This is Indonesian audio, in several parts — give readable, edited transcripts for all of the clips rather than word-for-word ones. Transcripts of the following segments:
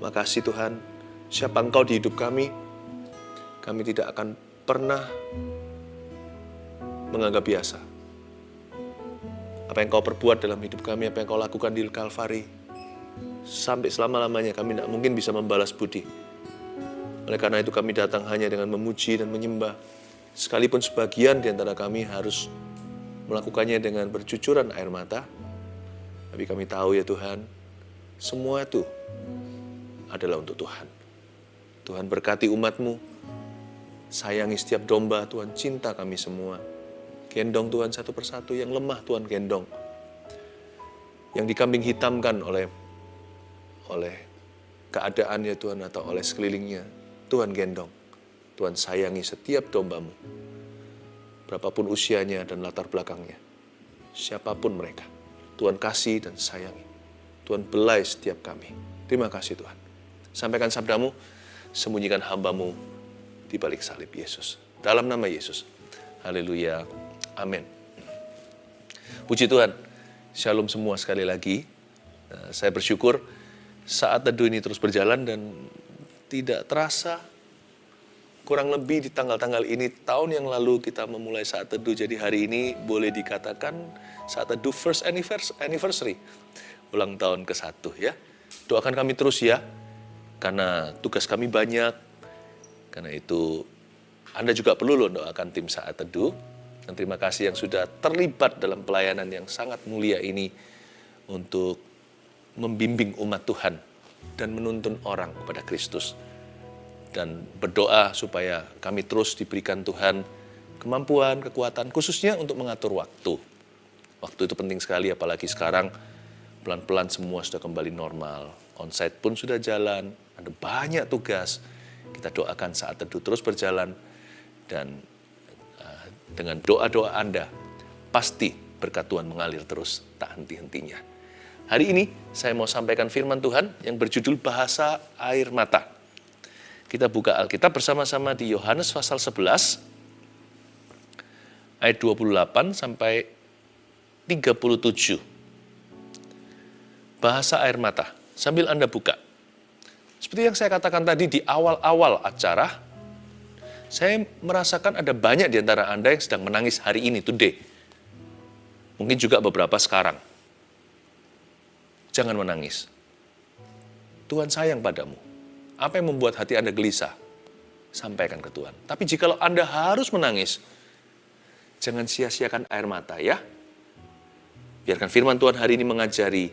Makasih Tuhan, siapa Engkau di hidup kami tidak akan pernah menganggap biasa. Apa yang Kau perbuat dalam hidup kami, apa yang Kau lakukan di Kalvari, sampai selama-lamanya kami tidak mungkin bisa membalas budi. Oleh karena itu kami datang hanya dengan memuji dan menyembah. Sekalipun sebagian di antara kami harus melakukannya dengan bercucuran air mata, tapi kami tahu ya Tuhan, semua itu adalah untuk Tuhan. Tuhan berkati umat-Mu, sayangi setiap domba, Tuhan cinta kami semua. Gendong Tuhan satu persatu, yang lemah Tuhan gendong. Yang dikambing hitamkan oleh keadaan ya Tuhan atau oleh sekelilingnya, Tuhan gendong. Tuhan sayangi setiap domba-Mu. Berapapun usianya dan latar belakangnya. Siapapun mereka. Tuhan kasih dan sayangi. Tuhan belai setiap kami. Terima kasih Tuhan. Sampaikan sabda-Mu, sembunyikan hamba-Mu di balik salib Yesus. Dalam nama Yesus. Haleluya. Amin. Puji Tuhan. Shalom semua sekali lagi. Saya bersyukur saat teduh ini terus berjalan dan tidak terasa kurang lebih di tanggal-tanggal ini tahun yang lalu kita memulai saat teduh. Jadi hari ini boleh dikatakan saat teduh first anniversary. Ulang tahun ke-1 ya. Doakan kami terus ya. Karena tugas kami banyak. Karena itu Anda juga perlu doakan tim saat teduh. Dan terima kasih yang sudah terlibat dalam pelayanan yang sangat mulia ini untuk membimbing umat Tuhan dan menuntun orang kepada Kristus. Dan berdoa supaya kami terus diberikan Tuhan kemampuan, kekuatan, khususnya untuk mengatur waktu. Waktu itu penting sekali, apalagi sekarang pelan-pelan semua sudah kembali normal. Onsite pun sudah jalan, ada banyak tugas. Kita doakan saat teduh terus berjalan, dan dengan doa-doa Anda, pasti berkat Tuhan mengalir terus, tak henti-hentinya. Hari ini saya mau sampaikan firman Tuhan yang berjudul bahasa air mata. Kita buka Alkitab bersama-sama di Yohanes pasal 11, ayat 28 sampai 37. Bahasa air mata, sambil Anda buka. Seperti yang saya katakan tadi di awal-awal acara, saya merasakan ada banyak di antara Anda yang sedang menangis hari ini, today. Mungkin juga beberapa sekarang. Jangan menangis. Tuhan sayang padamu. Apa yang membuat hati Anda gelisah? Sampaikan ke Tuhan. Tapi jikalau Anda harus menangis, jangan sia-siakan air mata ya. Biarkan firman Tuhan hari ini mengajari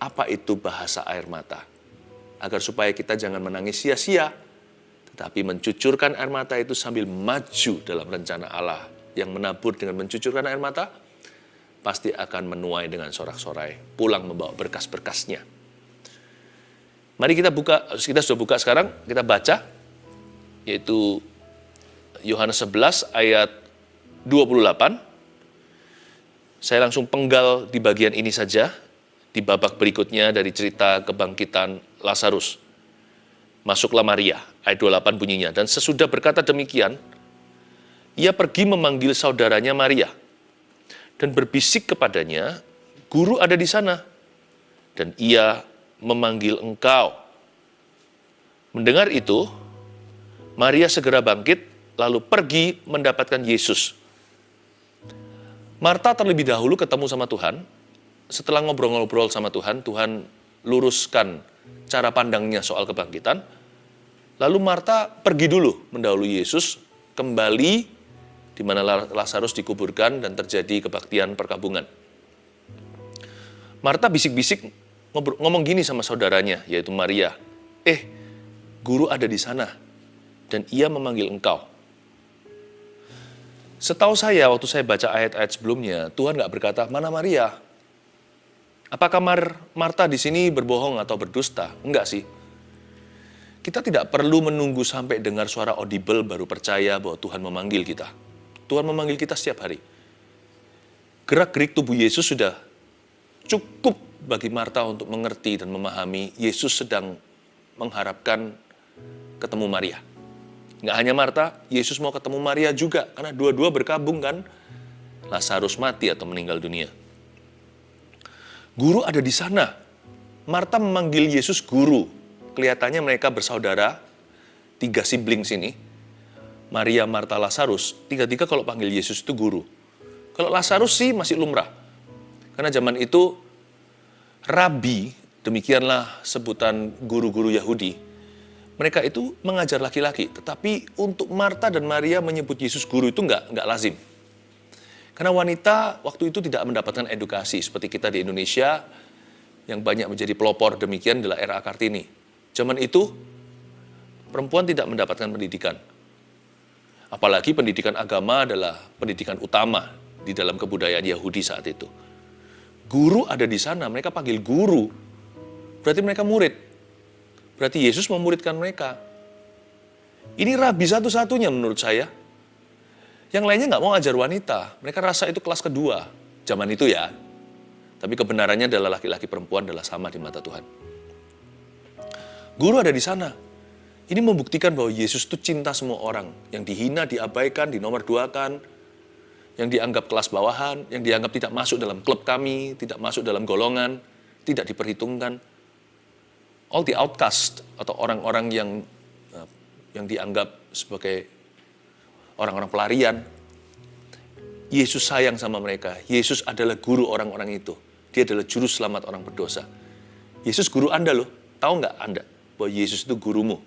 apa itu bahasa air mata. Agar supaya kita jangan menangis sia-sia, tetapi mencucurkan air mata itu sambil maju dalam rencana Allah. Yang menabur dengan mencucurkan air mata, pasti akan menuai dengan sorak-sorai, pulang membawa berkas-berkasnya. Mari kita sudah buka sekarang, kita baca, yaitu Yohanes 11 ayat 28. Saya langsung penggal di bagian ini saja, di babak berikutnya dari cerita kebangkitan Lazarus. Masuklah Maria, ayat 28 bunyinya. Dan sesudah berkata demikian, ia pergi memanggil saudaranya Maria. Dan berbisik kepadanya, guru ada di sana. Dan ia memanggil engkau. Mendengar itu, Maria segera bangkit, lalu pergi mendapatkan Yesus. Marta terlebih dahulu ketemu sama Tuhan. Setelah ngobrol-ngobrol sama Tuhan, Tuhan luruskan cara pandangnya soal kebangkitan. Lalu Marta pergi dulu mendahului Yesus, kembali di mana Lazarus dikuburkan dan terjadi kebaktian perkabungan. Marta bisik-bisik ngomong gini sama saudaranya, yaitu Maria. Guru ada di sana, dan ia memanggil engkau. Setahu saya, waktu saya baca ayat-ayat sebelumnya, Tuhan nggak berkata, mana Maria? Apakah Marta di sini berbohong atau berdusta? Enggak sih. Kita tidak perlu menunggu sampai dengar suara audible baru percaya bahwa Tuhan memanggil kita. Tuhan memanggil kita setiap hari. Gerak-gerik tubuh Yesus sudah cukup bagi Marta untuk mengerti dan memahami Yesus sedang mengharapkan ketemu Maria. Nggak hanya Marta, Yesus mau ketemu Maria juga, karena dua-dua berkabung kan. Lazarus mati atau meninggal dunia. Guru ada di sana. Marta memanggil Yesus guru. kelihatannya mereka bersaudara, 3 siblings ini, Maria, Marta, Lazarus, 3-3 kalau panggil Yesus itu guru. Kalau Lazarus sih masih lumrah. Karena zaman itu, rabi, demikianlah sebutan guru-guru Yahudi, mereka itu mengajar laki-laki. Tetapi untuk Marta dan Maria menyebut Yesus guru itu nggak lazim. Karena wanita waktu itu tidak mendapatkan edukasi. Seperti kita di Indonesia, yang banyak menjadi pelopor demikian adalah era Kartini. Zaman itu, perempuan tidak mendapatkan pendidikan. Apalagi pendidikan agama adalah pendidikan utama di dalam kebudayaan Yahudi saat itu. Guru ada di sana, mereka panggil guru. Berarti mereka murid. Berarti Yesus memuridkan mereka. Ini rabi satu-satunya menurut saya. Yang lainnya nggak mau ajar wanita. Mereka rasa itu kelas kedua. Zaman itu ya. Tapi kebenarannya adalah laki-laki perempuan adalah sama di mata Tuhan. Guru ada di sana. Ini membuktikan bahwa Yesus itu cinta semua orang. Yang dihina, diabaikan, dinomorduakan. Yang dianggap kelas bawahan. Yang dianggap tidak masuk dalam klub kami. Tidak masuk dalam golongan. Tidak diperhitungkan. All the outcast atau orang-orang yang dianggap sebagai orang-orang pelarian. Yesus sayang sama mereka. Yesus adalah guru orang-orang itu. Dia adalah juru selamat orang berdosa. Yesus guru Anda loh. Tahu nggak Anda bahwa Yesus itu gurumu?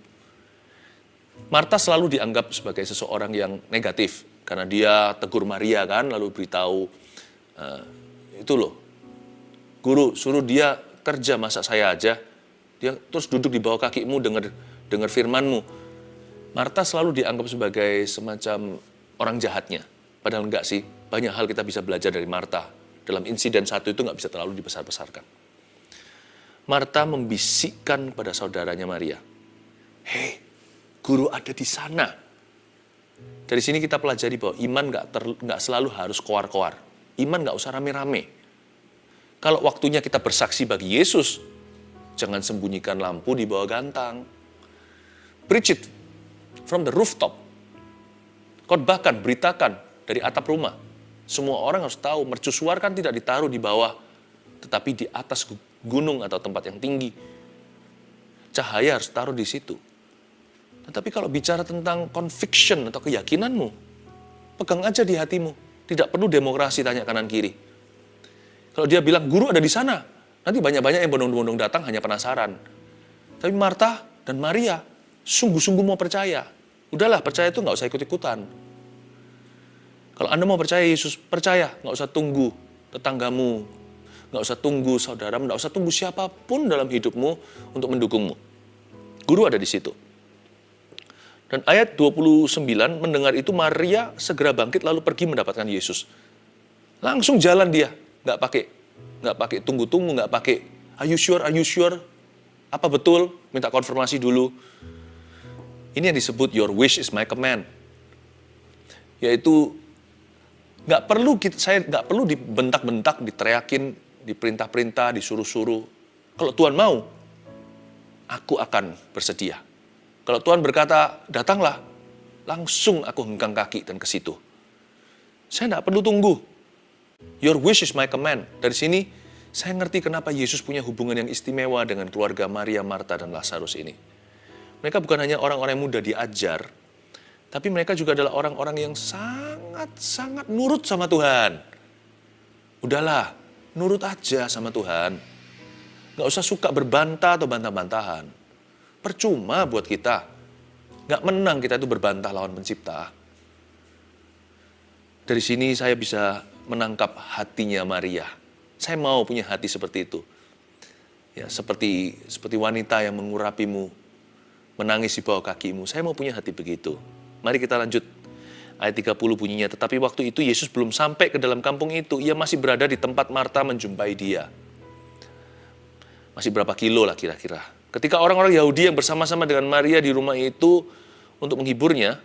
Marta selalu dianggap sebagai seseorang yang negatif. Karena dia tegur Maria kan, lalu beritahu, itu loh, guru suruh dia kerja, masa saya aja. Dia terus duduk di bawah kakimu, dengar firmanmu. Marta selalu dianggap sebagai semacam orang jahatnya. Padahal enggak sih, banyak hal kita bisa belajar dari Marta. Dalam insiden satu itu enggak bisa terlalu dibesar-besarkan. Marta membisikkan pada saudaranya Maria, "Hei, guru ada di sana." Dari sini kita pelajari bahwa iman enggak selalu harus koar-koar. Iman enggak usah rame-rame. Kalau waktunya kita bersaksi bagi Yesus, jangan sembunyikan lampu di bawah gantang. Preach it from the rooftop. Khotbahkan, beritakan dari atap rumah. Semua orang harus tahu, mercusuar kan tidak ditaruh di bawah, tetapi di atas gunung atau tempat yang tinggi. Cahaya harus taruh di situ. Tetapi kalau bicara tentang conviction atau keyakinanmu, pegang aja di hatimu. Tidak perlu demokrasi tanya kanan kiri. Kalau dia bilang, guru ada di sana, nanti banyak-banyak yang bondong-bondong datang hanya penasaran. Tapi Marta dan Maria sungguh-sungguh mau percaya. Udahlah, percaya itu nggak usah ikut-ikutan. Kalau Anda mau percaya Yesus, percaya. Nggak usah tunggu tetanggamu, nggak usah tunggu saudaramu, nggak usah tunggu siapapun dalam hidupmu untuk mendukungmu. Guru ada di situ. Dan ayat 29, mendengar itu Maria segera bangkit lalu pergi mendapatkan Yesus. Langsung jalan dia, nggak pakai tunggu-tunggu, nggak pakai are you sure? Apa betul? Minta konfirmasi dulu. Ini yang disebut your wish is my command. Yaitu saya nggak perlu dibentak-bentak, diteriakin, diperintah-perintah, disuruh-suruh. Kalau Tuhan mau, aku akan bersedia. Kalau Tuhan berkata, datanglah, langsung aku hengkang kaki dan ke situ. Saya nggak perlu tunggu. Your wish is my command. Dari sini, saya ngerti kenapa Yesus punya hubungan yang istimewa dengan keluarga Maria, Marta, dan Lazarus ini. Mereka bukan hanya orang-orang yang mudah diajar, tapi mereka juga adalah orang-orang yang sangat-sangat nurut sama Tuhan. Udahlah, nurut aja sama Tuhan. Nggak usah suka berbantah atau bantah-bantahan. Percuma buat kita. Nggak menang kita itu berbantah lawan pencipta. Dari sini saya bisa menangkap hatinya Maria. Saya mau punya hati seperti itu. Ya, seperti wanita yang mengurapimu, menangis di bawah kakimu. Saya mau punya hati begitu. Mari kita lanjut. Ayat 30 bunyinya, tetapi waktu itu Yesus belum sampai ke dalam kampung itu. Ia masih berada di tempat Marta menjumpai dia. Masih berapa kilo lah kira-kira. Ketika orang-orang Yahudi yang bersama-sama dengan Maria di rumah itu untuk menghiburnya,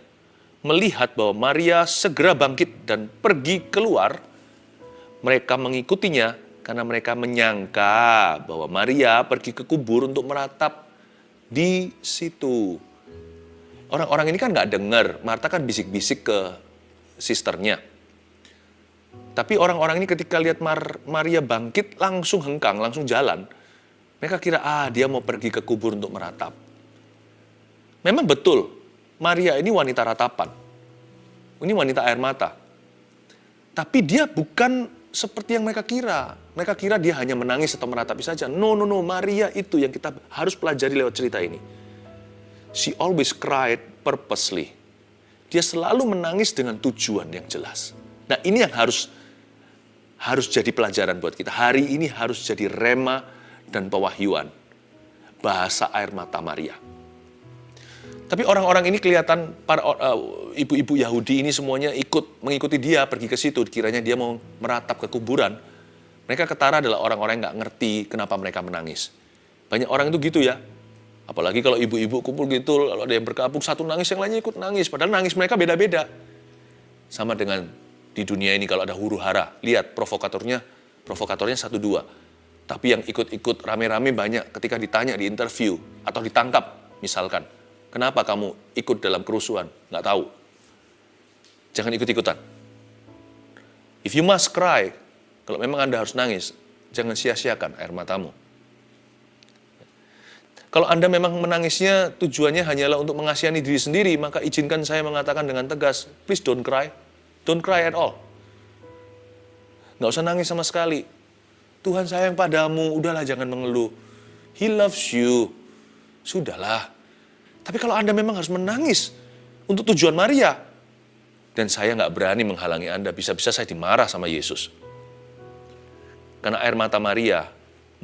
melihat bahwa Maria segera bangkit dan pergi keluar, mereka mengikutinya karena mereka menyangka bahwa Maria pergi ke kubur untuk meratap di situ. Orang-orang ini kan nggak dengar, Marta kan bisik-bisik ke sisternya. Tapi orang-orang ini ketika lihat Maria bangkit langsung hengkang, langsung jalan. Mereka kira, dia mau pergi ke kubur untuk meratap. Memang betul, Maria ini wanita ratapan. Ini wanita air mata. Tapi dia bukan seperti yang mereka kira. Mereka kira dia hanya menangis atau meratapi saja. No. Maria itu yang kita harus pelajari lewat cerita ini. She always cried purposely. Dia selalu menangis dengan tujuan yang jelas. Nah, ini yang harus jadi pelajaran buat kita. Hari ini harus jadi rema dan pewahyuan. Bahasa air mata Maria. Tapi orang-orang ini kelihatan, para ibu-ibu Yahudi ini semuanya mengikuti dia pergi ke situ. Kiranya dia mau meratap ke kuburan. Mereka ketara adalah orang-orang yang nggak ngerti kenapa mereka menangis. Banyak orang itu gitu ya. Apalagi kalau ibu-ibu kumpul gitu, kalau ada yang berkabung, satu nangis, yang lainnya ikut nangis. Padahal nangis mereka beda-beda. Sama dengan di dunia ini kalau ada huru hara. Lihat provokatornya 1-2. Tapi yang ikut-ikut rame-rame banyak ketika ditanya di interview atau ditangkap misalkan. Kenapa kamu ikut dalam kerusuhan? Nggak tahu. Jangan ikut-ikutan. If you must cry, kalau memang Anda harus nangis, jangan sia-siakan air matamu. Kalau Anda memang menangisnya tujuannya hanyalah untuk mengasihani diri sendiri, maka izinkan saya mengatakan dengan tegas, please don't cry. Don't cry at all. Nggak usah nangis sama sekali. Tuhan sayang padamu, udahlah jangan mengeluh. He loves you. Sudahlah. Tapi kalau Anda memang harus menangis untuk tujuan Maria, dan saya nggak berani menghalangi Anda, bisa-bisa saya dimarah sama Yesus. Karena air mata Maria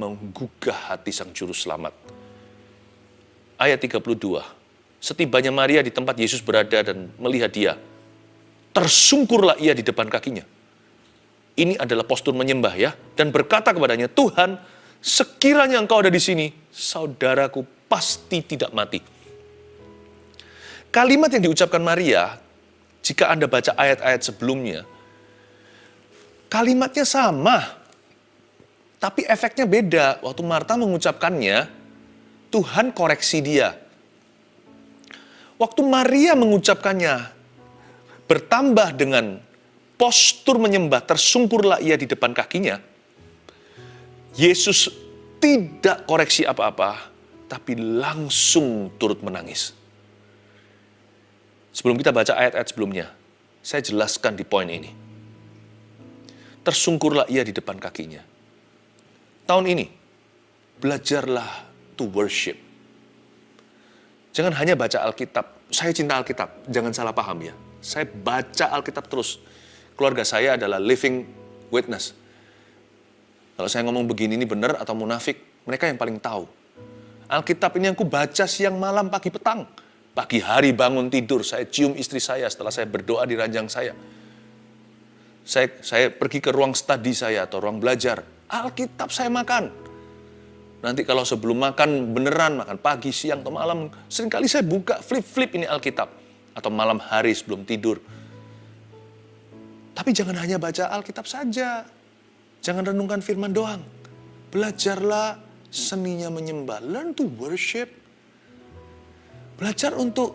menggugah hati sang juru selamat. Ayat 32, setibanya Maria di tempat Yesus berada dan melihat dia, tersungkurlah ia di depan kakinya. Ini adalah postur menyembah ya, dan berkata kepadanya, Tuhan, sekiranya engkau ada di sini, saudaraku pasti tidak mati. Kalimat yang diucapkan Maria, jika Anda baca ayat-ayat sebelumnya, kalimatnya sama, tapi efeknya beda. Waktu Marta mengucapkannya, Tuhan koreksi dia. Waktu Maria mengucapkannya, bertambah dengan postur menyembah, tersungkurlah ia di depan kakinya. Yesus tidak koreksi apa-apa, tapi langsung turut menangis. Sebelum kita baca ayat-ayat sebelumnya, saya jelaskan di poin ini. Tersungkurlah ia di depan kakinya. Tahun ini, belajarlah to worship. Jangan hanya baca Alkitab. Saya cinta Alkitab, jangan salah paham ya. Saya baca Alkitab terus. Keluarga saya adalah living witness. Kalau saya ngomong begini ini benar atau munafik, mereka yang paling tahu. Alkitab ini yang aku baca siang, malam, pagi, petang. Pagi hari bangun tidur, saya cium istri saya setelah saya berdoa di ranjang saya. Saya pergi ke ruang studi saya atau ruang belajar. Alkitab saya makan. Nanti kalau sebelum makan beneran, makan pagi, siang, atau malam, seringkali saya buka flip-flip ini Alkitab. Atau malam hari sebelum tidur. Tapi jangan hanya baca Alkitab saja. Jangan renungkan firman doang. Belajarlah seninya menyembah. Learn to worship. Belajar untuk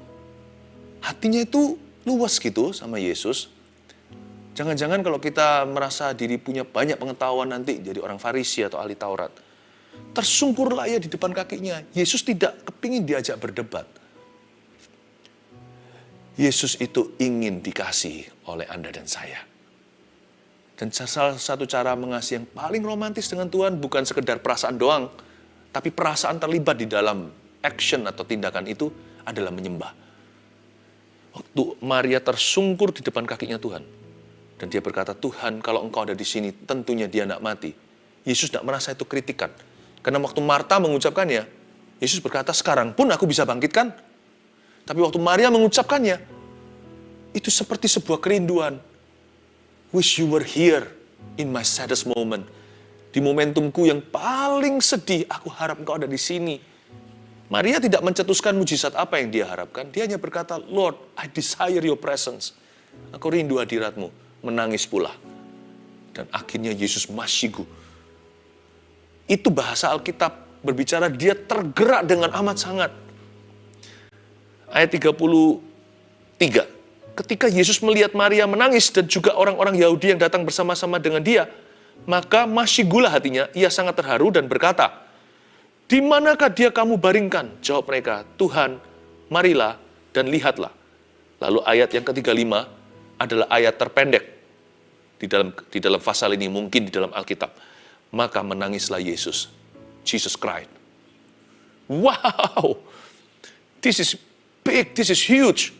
hatinya itu luas gitu sama Yesus. Jangan-jangan kalau kita merasa diri punya banyak pengetahuan nanti jadi orang Farisi atau ahli Taurat. Tersungkurlah ia di depan kakinya. Yesus tidak kepingin diajak berdebat. Yesus itu ingin dikasihi oleh Anda dan saya. Dan salah satu cara mengasihi yang paling romantis dengan Tuhan bukan sekedar perasaan doang, tapi perasaan terlibat di dalam action atau tindakan itu adalah menyembah. Waktu Maria tersungkur di depan kakinya Tuhan, dan dia berkata, Tuhan kalau engkau ada di sini, tentunya dia tidak mati. Yesus tidak merasa itu kritikan. Karena waktu Marta mengucapkannya, Yesus berkata, sekarang pun aku bisa bangkitkan. Tapi waktu Maria mengucapkannya, itu seperti sebuah kerinduan. Wish you were here in my saddest moment. Di momentumku yang paling sedih, aku harap engkau ada di sini. Maria tidak mencetuskan mujizat apa yang dia harapkan. Dia hanya berkata, Lord, I desire your presence. Aku rindu hadiratmu. Menangis pula. Dan akhirnya Yesus masyigu. Itu bahasa Alkitab berbicara dia tergerak dengan amat sangat. Ayat 33. Ketika Yesus melihat Maria menangis dan juga orang-orang Yahudi yang datang bersama-sama dengan dia, maka masyigulah hatinya, ia sangat terharu dan berkata, Di manakah dia kamu baringkan? Jawab mereka, Tuhan, marilah dan lihatlah. Lalu ayat yang ke-35 adalah ayat terpendek di dalam pasal ini, mungkin di dalam Alkitab. Maka menangislah Yesus. Jesus cried. Wow, this is big, this is huge.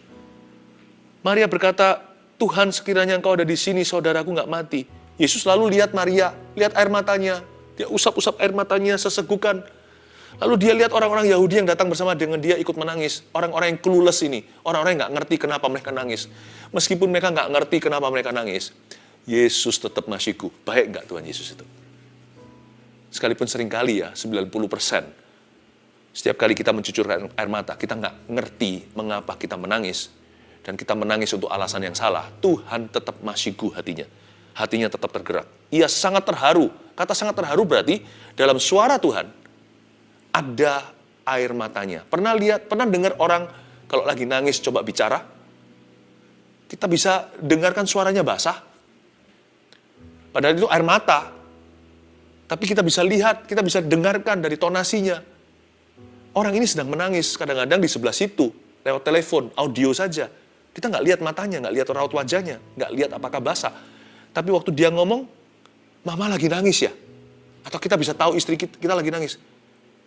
Maria berkata, Tuhan, sekiranya engkau ada di sini, saudaraku nggak mati. Yesus lalu lihat Maria, lihat air matanya. Dia usap-usap air matanya sesegukan. Lalu dia lihat orang-orang Yahudi yang datang bersama dengan dia ikut menangis. Orang-orang yang clueless ini. Orang-orang yang nggak ngerti kenapa mereka nangis. Meskipun mereka nggak ngerti kenapa mereka nangis, Yesus tetap Masiku. Baik nggak Tuhan Yesus itu? Sekalipun seringkali ya, 90%. Setiap kali kita mencucurkan air mata, kita nggak ngerti mengapa kita menangis. Dan kita menangis untuk alasan yang salah. Tuhan tetap Masiku hatinya. Hatinya tetap tergerak. Ia sangat terharu. Kata sangat terharu berarti dalam suara Tuhan ada air matanya. Pernah dengar orang kalau lagi nangis coba bicara? Kita bisa dengarkan suaranya basah. Padahal itu air mata. Tapi kita bisa lihat, kita bisa dengarkan dari tonasinya. Orang ini sedang menangis, kadang-kadang di sebelah situ, lewat telepon, audio saja. Kita nggak lihat matanya, nggak lihat raut wajahnya, nggak lihat apakah basah. Tapi waktu dia ngomong, mama lagi nangis ya? Atau kita bisa tahu istri kita lagi nangis.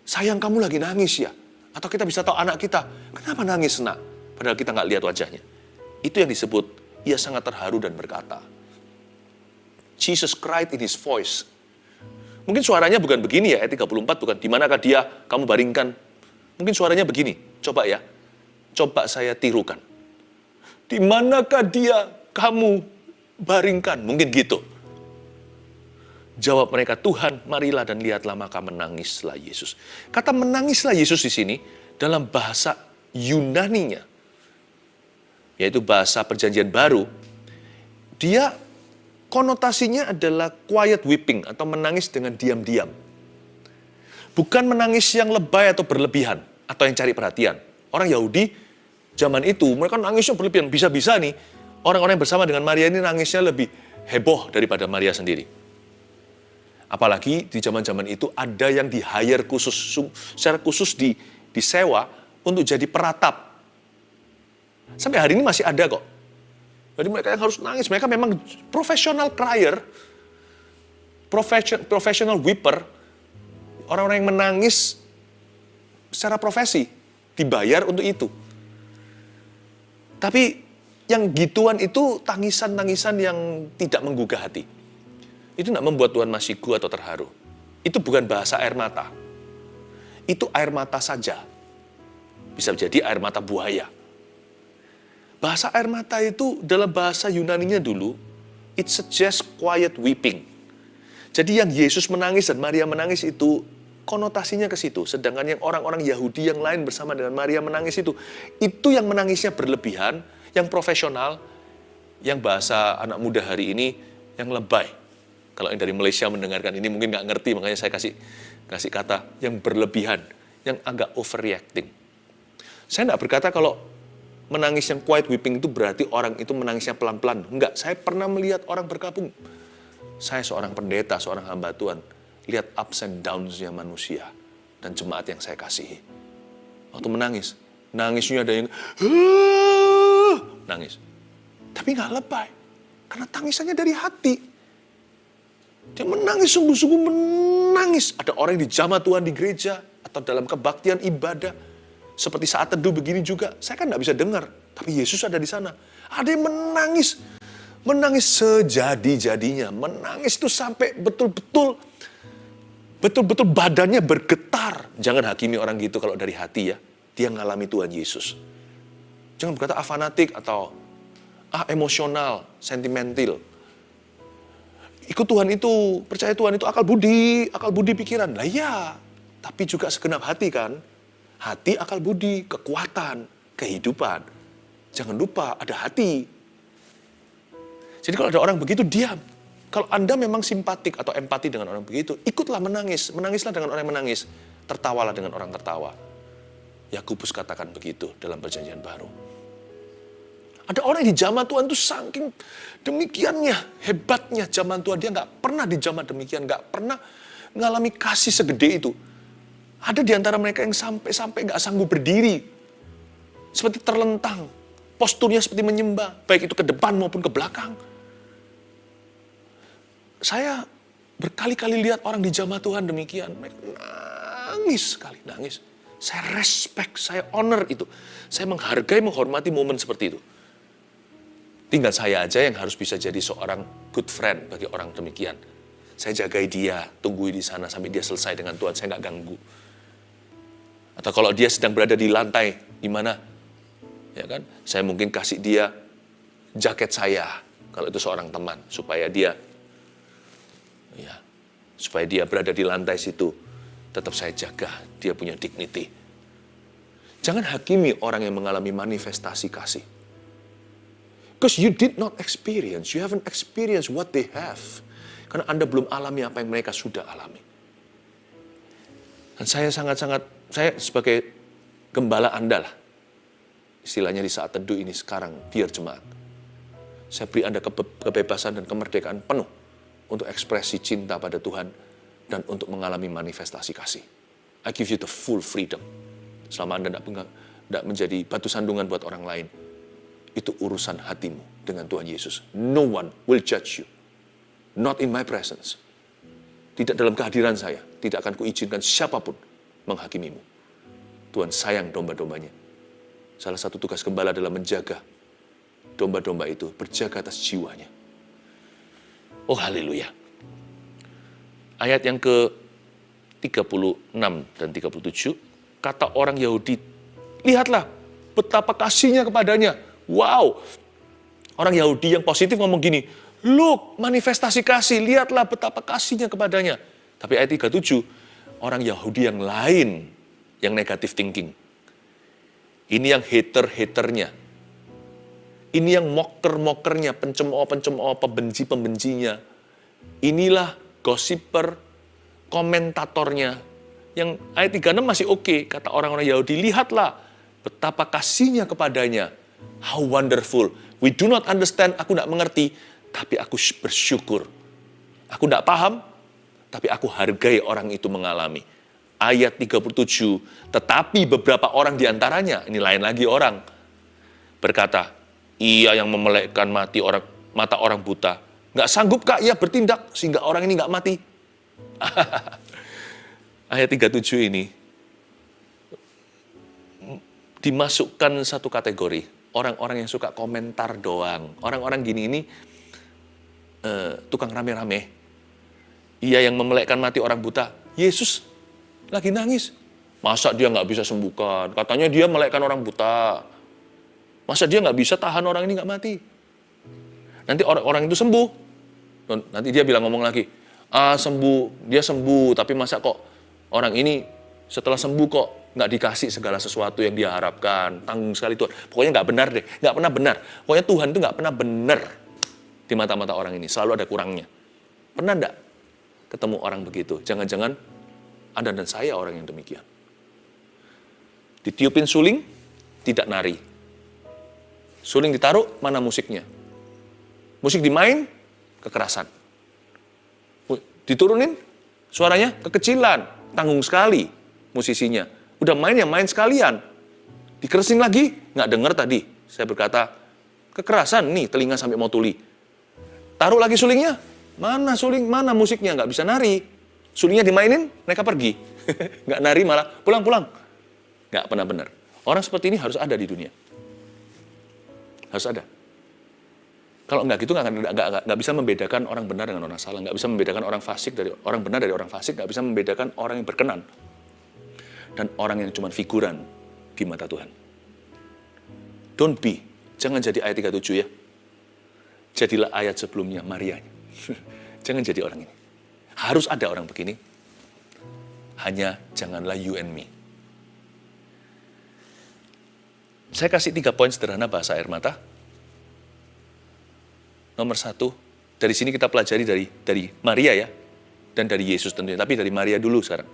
Sayang, kamu lagi nangis ya? Atau kita bisa tahu anak kita, kenapa nangis nak? Padahal kita nggak lihat wajahnya. Itu yang disebut, ia sangat terharu dan berkata, Jesus cried in his voice. Mungkin suaranya bukan begini ya, ayat 34 bukan, di manakah dia, kamu baringkan. Mungkin suaranya begini, coba ya, coba saya tirukan. Di manakah dia, kamu baringkan, mungkin gitu. Jawab mereka, Tuhan, marilah dan lihatlah, maka menangislah Yesus. Kata menangislah Yesus di sini, dalam bahasa Yunaninya, yaitu bahasa perjanjian baru, dia konotasinya adalah quiet weeping, atau menangis dengan diam-diam. Bukan menangis yang lebay atau berlebihan, atau yang cari perhatian. Orang Yahudi zaman itu, mereka nangisnya berlebihan. Bisa-bisa nih, orang-orang yang bersama dengan Maria ini nangisnya lebih heboh daripada Maria sendiri. Apalagi di zaman-zaman itu ada yang di-hire khusus, secara khusus disewa untuk jadi peratap. Sampai hari ini masih ada kok. Jadi mereka yang harus nangis, mereka memang professional crier, professional weeper, orang-orang yang menangis secara profesi, dibayar untuk itu. Tapi yang gituan itu tangisan-tangisan yang tidak menggugah hati. Itu tidak membuat Tuhan Masiku atau terharu. Itu bukan bahasa air mata. Itu air mata saja. Bisa jadi air mata buaya. Bahasa air mata itu dalam bahasa Yunaninya dulu, it suggests quiet weeping. Jadi yang Yesus menangis dan Maria menangis itu konotasinya ke situ. Sedangkan yang orang-orang Yahudi yang lain bersama dengan Maria menangis itu yang menangisnya berlebihan, yang profesional, yang bahasa anak muda hari ini, yang lebay. Kalau yang dari Malaysia mendengarkan ini mungkin nggak ngerti, makanya saya kasih kata yang berlebihan, yang agak overreacting. Saya nggak berkata kalau menangis yang quiet weeping itu berarti orang itu menangisnya pelan-pelan. Enggak, saya pernah melihat orang berkabung. Saya seorang pendeta, seorang hamba Tuhan. Lihat ups and downs-nya manusia dan jemaat yang saya kasihi. Waktu menangis, nangisnya ada yang nangis. Tapi nggak lebay, karena tangisannya dari hati. Dia menangis, sungguh-sungguh menangis. Ada orang yang dijamah Tuhan di gereja atau dalam kebaktian ibadah. Seperti saat teduh begini juga, saya kan nggak bisa dengar. Tapi Yesus ada di sana. Ada yang menangis. Menangis sejadi-jadinya. Menangis itu sampai betul-betul badannya bergetar. Jangan hakimi orang gitu kalau dari hati ya. Dia ngalami Tuhan Yesus. Jangan berkata fanatik atau emosional, sentimental. Ikut Tuhan itu, percaya Tuhan itu akal budi pikiran. Lah ya, tapi juga segenap hati kan. Hati, akal budi, kekuatan, kehidupan. Jangan lupa ada hati. Jadi kalau ada orang begitu, diam. Kalau Anda memang simpatik atau empati dengan orang begitu, ikutlah menangis. Menangislah dengan orang yang menangis. Tertawalah dengan orang tertawa. Yakobus katakan begitu dalam perjanjian baru. Ada orang yang di zaman Tuhan itu saking demikiannya, hebatnya zaman Tuhan. Dia nggak pernah di zaman demikian, nggak pernah mengalami kasih segede itu. Ada di antara mereka yang sampai nggak sanggup berdiri. Seperti terlentang. Posturnya seperti menyembah. Baik itu ke depan maupun ke belakang. Saya berkali-kali lihat orang di jamaah Tuhan demikian. Mereka nangis sekali, nangis. Saya respect, saya honor itu. Saya menghargai, menghormati momen seperti itu. Tinggal saya aja yang harus bisa jadi seorang good friend bagi orang demikian. Saya jagai dia, tungguin di sana sampai dia selesai dengan Tuhan, saya nggak ganggu. Atau kalau dia sedang berada di lantai, di mana? Ya kan? Saya mungkin kasih dia jaket saya, kalau itu seorang teman, supaya dia berada di lantai situ. Tetap saya jaga, dia punya dignity. Jangan hakimi orang yang mengalami manifestasi kasih. Because you did not experience, you haven't experienced what they have. Karena Anda belum alami apa yang mereka sudah alami. Dan saya saya sebagai gembala Anda lah, istilahnya di saat teduh ini sekarang, biar jemaat. Saya beri Anda kebebasan dan kemerdekaan penuh untuk ekspresi cinta pada Tuhan dan untuk mengalami manifestasi kasih. I give you the full freedom. Selama Anda tidak menjadi batu sandungan buat orang lain, itu urusan hatimu dengan Tuhan Yesus. No one will judge you. Not in my presence. Tidak dalam kehadiran saya. Tidak akan kuizinkan siapapun menghakimimu. Tuhan sayang domba-dombanya. Salah satu tugas gembala adalah menjaga domba-domba itu, berjaga atas jiwanya. Oh haleluya. Ayat yang ke-36 dan 37, kata orang Yahudi, lihatlah betapa kasihnya kepadanya. Wow, orang Yahudi yang positif ngomong gini, look, manifestasi kasih, lihatlah betapa kasihnya kepadanya. Tapi ayat 37, orang Yahudi yang lain, yang negative thinking. Ini yang hater-haternya. Ini yang mocker-mockernya, pencemooh-pencemooh, pembenci-pembencinya. Inilah gossiper, komentatornya. Yang ayat 36 masih oke, kata orang-orang Yahudi, lihatlah betapa kasihnya kepadanya. How wonderful. We do not understand, aku tidak mengerti, tapi aku bersyukur. Aku tidak paham, tapi aku hargai orang itu mengalami. Ayat 37, tetapi beberapa orang diantaranya, ini lain lagi orang, berkata, ia yang memelekkan mata orang buta. Nggak sanggup kak ia bertindak sehingga orang ini nggak mati? Ayat 37 ini dimasukkan satu kategori. Orang-orang yang suka komentar doang. Orang-orang gini ini tukang rame-rame. Ia yang memelekkan mati orang buta. Yesus lagi nangis. Masa dia nggak bisa sembuhkan? Katanya dia melekkan orang buta. Masa dia nggak bisa tahan orang ini nggak mati? Nanti orang itu sembuh. Nanti dia ngomong lagi, dia sembuh, tapi masa kok orang ini setelah sembuh kok nggak dikasih segala sesuatu yang dia harapkan, tanggung sekali Tuhan. Pokoknya nggak benar deh, nggak pernah benar. Pokoknya Tuhan itu nggak pernah benar di mata-mata orang ini, selalu ada kurangnya. Pernah nggak ketemu orang begitu? Jangan-jangan Anda dan saya orang yang demikian. Ditiupin suling, tidak nari. Suling ditaruh, mana musiknya? Musik dimain, kekerasan. Diturunin, suaranya kekecilan, tanggung sekali musisinya. Udah main ya main sekalian. Dikeresin lagi, nggak dengar tadi. Saya berkata, kekerasan nih telinga sampai mau tuli. Taruh lagi sulingnya, mana suling, mana musiknya, nggak bisa nari. Sulingnya dimainin, mereka pergi. Nggak nari malah pulang-pulang. Nggak pernah benar. Orang seperti ini harus ada di dunia. Harus ada. Kalau nggak gitu, nggak bisa membedakan orang benar dengan orang salah. Nggak bisa membedakan orang fasik dari orang benar dari orang fasik. Nggak bisa membedakan orang yang berkenan dan orang yang cuma figuran di mata Tuhan. Don't be. Jangan jadi ayat 37 ya. Jadilah ayat sebelumnya, Maria. Jangan jadi orang ini. Harus ada orang begini. Hanya janganlah you and me. Saya kasih 3 poin sederhana bahasa air mata. Nomor 1, dari sini kita pelajari dari Maria ya, dan dari Yesus tentunya, tapi dari Maria dulu sekarang.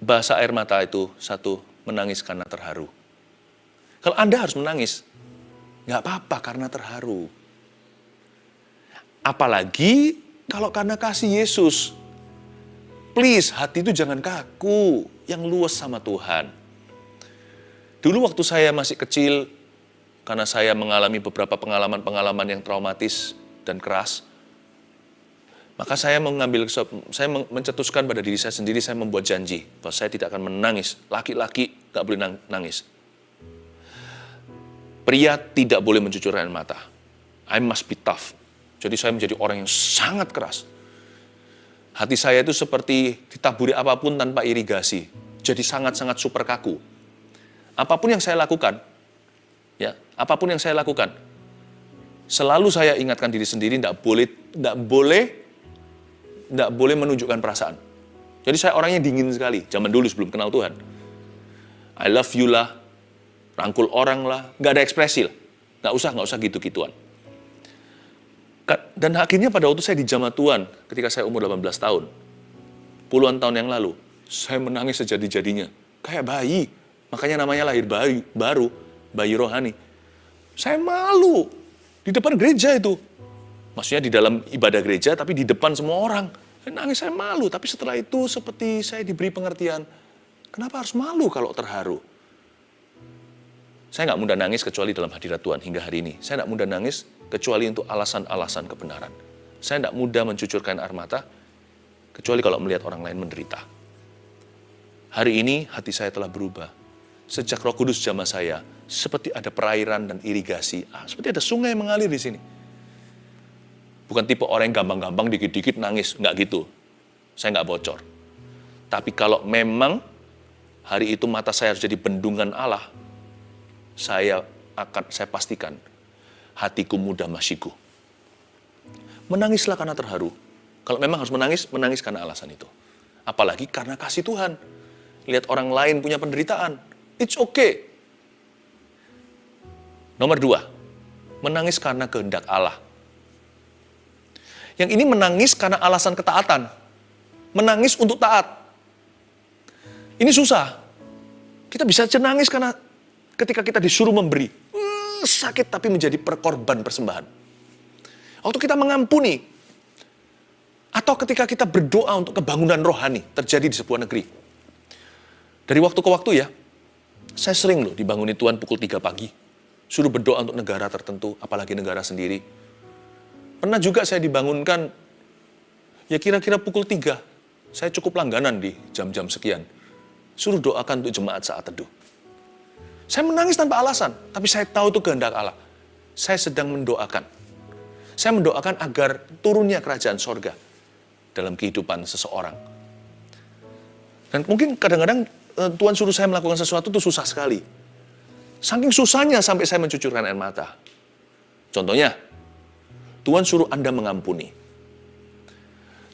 Bahasa air mata itu 1, menangis karena terharu. Kalau Anda harus menangis, nggak apa-apa karena terharu. Apalagi kalau karena kasih Yesus. please, hati itu jangan kaku, yang luas sama Tuhan. Dulu waktu saya masih kecil, karena saya mengalami beberapa pengalaman-pengalaman yang traumatis dan keras, maka saya mencetuskan pada diri saya sendiri, saya membuat janji bahwa saya tidak akan menangis. Laki-laki gak boleh nangis. Pria tidak boleh mencucurkan air mata. I must be tough. Jadi saya menjadi orang yang sangat keras. Hati saya itu seperti ditaburi apapun tanpa irigasi. Jadi sangat-sangat super kaku. Apapun yang saya lakukan, selalu saya ingatkan diri sendiri, tidak boleh menunjukkan perasaan. Jadi saya orangnya dingin sekali, zaman dulu sebelum kenal Tuhan. I love you lah, rangkul orang lah, nggak ada ekspresi lah. Nggak usah gitu-gituan. Dan akhirnya pada waktu saya dijamah Tuhan, ketika saya umur 18 tahun, puluhan tahun yang lalu, saya menangis sejadi-jadinya. Kayak bayi, makanya namanya lahir baru, bayi rohani. Saya malu, di depan gereja itu. Maksudnya di dalam ibadah gereja, tapi di depan semua orang. Saya nangis, saya malu. Tapi setelah itu seperti saya diberi pengertian, kenapa harus malu kalau terharu? Saya nggak mudah nangis kecuali dalam hadirat Tuhan hingga hari ini. Saya nggak mudah nangis kecuali untuk alasan-alasan kebenaran. Saya tidak mudah mencucurkan air mata, kecuali kalau melihat orang lain menderita. Hari ini hati saya telah berubah. Sejak Roh Kudus jamah saya, seperti ada perairan dan irigasi. Seperti ada sungai yang mengalir di sini. Bukan tipe orang yang gampang-gampang dikit-dikit nangis, nggak gitu. Saya nggak bocor. Tapi kalau memang hari itu mata saya harus jadi bendungan Allah, saya pastikan hatiku mudah masyiku. Menangislah karena terharu. Kalau memang harus menangis karena alasan itu. Apalagi karena kasih Tuhan. Lihat orang lain punya penderitaan. It's okay. Nomor 2, menangis karena kehendak Allah. Yang ini menangis karena alasan ketaatan. Menangis untuk taat. Ini susah. Kita bisa nangis karena ketika kita disuruh memberi. Sakit tapi menjadi perkorban persembahan. Waktu kita mengampuni. Atau ketika kita berdoa untuk kebangunan rohani terjadi di sebuah negeri. Dari waktu ke waktu ya, saya sering loh dibanguni Tuhan pukul 3 pagi. Suruh berdoa untuk negara tertentu, apalagi negara sendiri. Pernah juga saya dibangunkan, ya kira-kira pukul 3. Saya cukup langganan di jam-jam sekian. Suruh doakan untuk jemaat saat teduh. Saya menangis tanpa alasan, tapi saya tahu itu kehendak Allah. Saya sedang mendoakan. Saya mendoakan agar turunnya kerajaan sorga dalam kehidupan seseorang. Dan mungkin kadang-kadang Tuhan suruh saya melakukan sesuatu itu susah sekali. Saking susahnya sampai saya mencucurkan air mata. Contohnya, Tuhan suruh Anda mengampuni.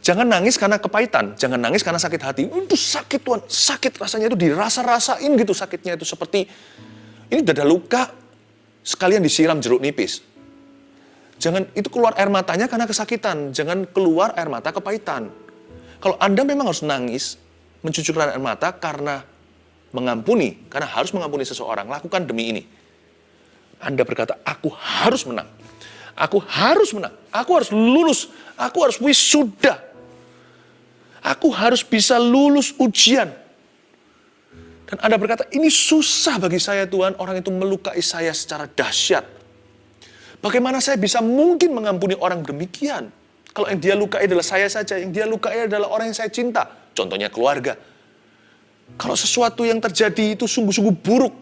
Jangan nangis karena kepahitan, jangan nangis karena sakit hati. Itu sakit Tuhan, sakit rasanya itu dirasa-rasain gitu sakitnya itu. Seperti, ini dada luka, sekalian disiram jeruk nipis. Jangan, itu keluar air matanya karena kesakitan. Jangan keluar air mata kepahitan. Kalau Anda memang harus nangis, mencucurkan air mata karena mengampuni, karena harus mengampuni seseorang, lakukan demi ini. Anda berkata, aku harus menang. Aku harus menang. Aku harus lulus. Aku harus wisuda. Aku harus bisa lulus ujian. Dan Anda berkata, ini susah bagi saya Tuhan, orang itu melukai saya secara dahsyat. Bagaimana saya bisa mungkin mengampuni orang demikian? Kalau yang dia lukai adalah saya saja, yang dia lukai adalah orang yang saya cinta. Contohnya keluarga. Kalau sesuatu yang terjadi itu sungguh-sungguh buruk,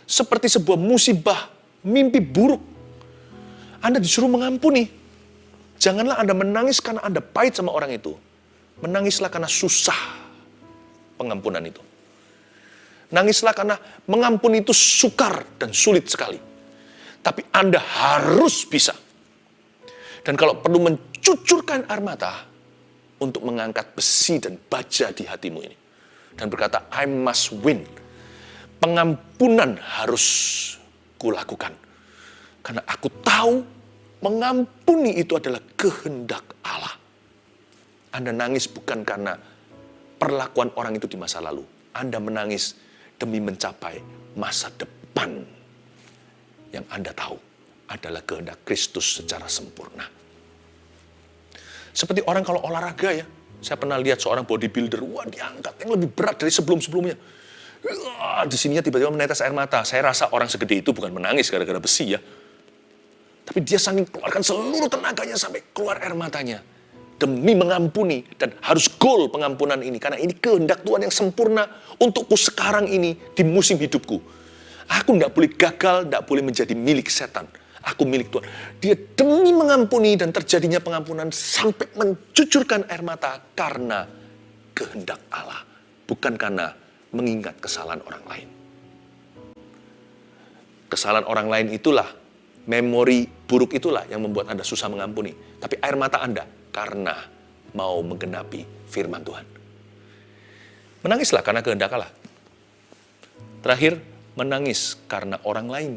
seperti sebuah musibah, mimpi buruk, Anda disuruh mengampuni. Janganlah Anda menangis karena Anda pahit sama orang itu. Menangislah karena susah pengampunan itu. Nangislah karena mengampuni itu sukar dan sulit sekali. Tapi Anda harus bisa. Dan kalau perlu mencucurkan air mata untuk mengangkat besi dan baja di hatimu ini. Dan berkata, I must win. Pengampunan harus kulakukan. Karena aku tahu mengampuni itu adalah kehendak Allah. Anda nangis bukan karena perlakuan orang itu di masa lalu. Anda menangis demi mencapai masa depan yang Anda tahu adalah kehendak Kristus secara sempurna. Seperti orang kalau olahraga ya, Saya pernah lihat seorang bodybuilder, wah diangkat yang lebih berat dari sebelum-sebelumnya. Di sininya tiba-tiba menetes air mata. Saya rasa orang segede itu bukan menangis gara-gara besi ya. Tapi dia saking keluarkan seluruh tenaganya sampai keluar air matanya. Demi mengampuni, dan harus goal pengampunan ini. Karena ini kehendak Tuhan yang sempurna untukku sekarang ini di musim hidupku. Aku tidak boleh gagal, tidak boleh menjadi milik setan. Aku milik Tuhan. Dia demi mengampuni dan terjadinya pengampunan sampai mencucurkan air mata karena kehendak Allah. Bukan karena mengingat kesalahan orang lain. Kesalahan orang lain itulah, memori buruk itulah yang membuat Anda susah mengampuni. Tapi air mata Anda karena mau menggenapi firman Tuhan. Menangislah karena kehendak Allah. Terakhir, menangis karena orang lain.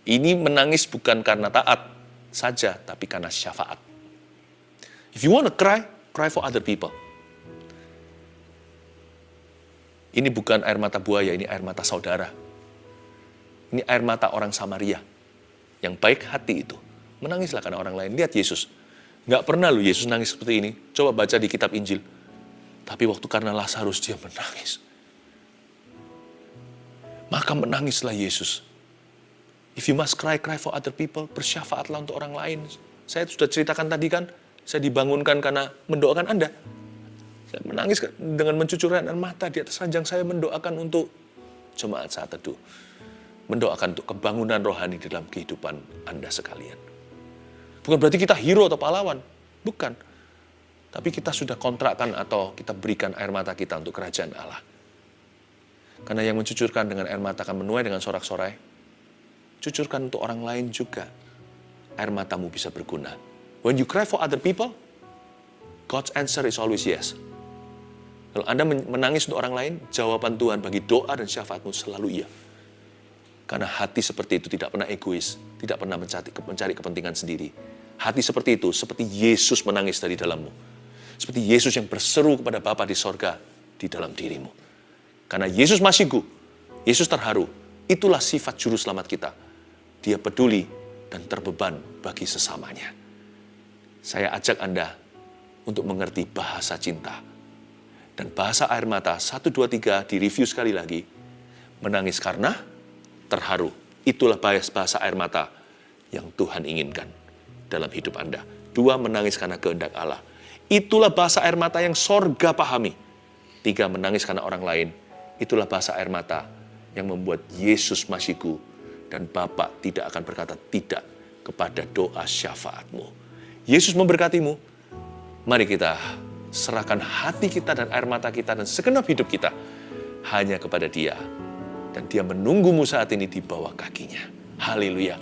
Ini menangis bukan karena taat saja, tapi karena syafaat. If you want to cry, cry for other people. Ini bukan air mata buaya, ini air mata saudara. Ini air mata orang Samaria yang baik hati itu. Menangislah karena orang lain. Lihat Yesus. Nggak pernah loh Yesus nangis seperti ini. Coba baca di kitab Injil. Tapi waktu karena Lazarus dia menangis. Maka menangislah Yesus. If you must cry, cry for other people. Bersyafaatlah untuk orang lain. Saya sudah ceritakan tadi kan, saya dibangunkan karena mendoakan Anda. Saya menangis dengan mencucurkan air mata di atas ranjang saya, mendoakan untuk jemaat saat teduh. Mendoakan untuk kebangunan rohani dalam kehidupan Anda sekalian. Bukan berarti kita hero atau pahlawan. Bukan. Tapi kita sudah kontrakkan atau kita berikan air mata kita untuk kerajaan Allah. Karena yang mencucurkan dengan air mata akan menuai dengan sorak-sorai. Cucurkan untuk orang lain juga. Air matamu bisa berguna. When you cry for other people, God's answer is always yes. Kalau Anda menangis untuk orang lain, jawaban Tuhan bagi doa dan syafaatmu selalu iya. Karena hati seperti itu tidak pernah egois, tidak pernah mencari kepentingan sendiri. Hati seperti itu, seperti Yesus menangis dari dalammu. Seperti Yesus yang berseru kepada Bapa di sorga di dalam dirimu. Karena Yesus masiku, Yesus terharu. Itulah sifat juru selamat kita. Dia peduli dan terbeban bagi sesamanya. Saya ajak Anda untuk mengerti bahasa cinta. Dan bahasa air mata 1, 2, 3 direview sekali lagi. Menangis karena terharu. Itulah bahasa air mata yang Tuhan inginkan dalam hidup Anda. 2, menangis karena kehendak Allah. Itulah bahasa air mata yang sorga pahami. 3, menangis karena orang lain. Itulah bahasa air mata yang membuat Yesus masiku dan Bapa tidak akan berkata tidak kepada doa syafaatmu. Yesus memberkatimu. Mari kita serahkan hati kita dan air mata kita dan segenap hidup kita hanya kepada Dia. Dan Dia menunggumu saat ini di bawah kakinya. Haleluya.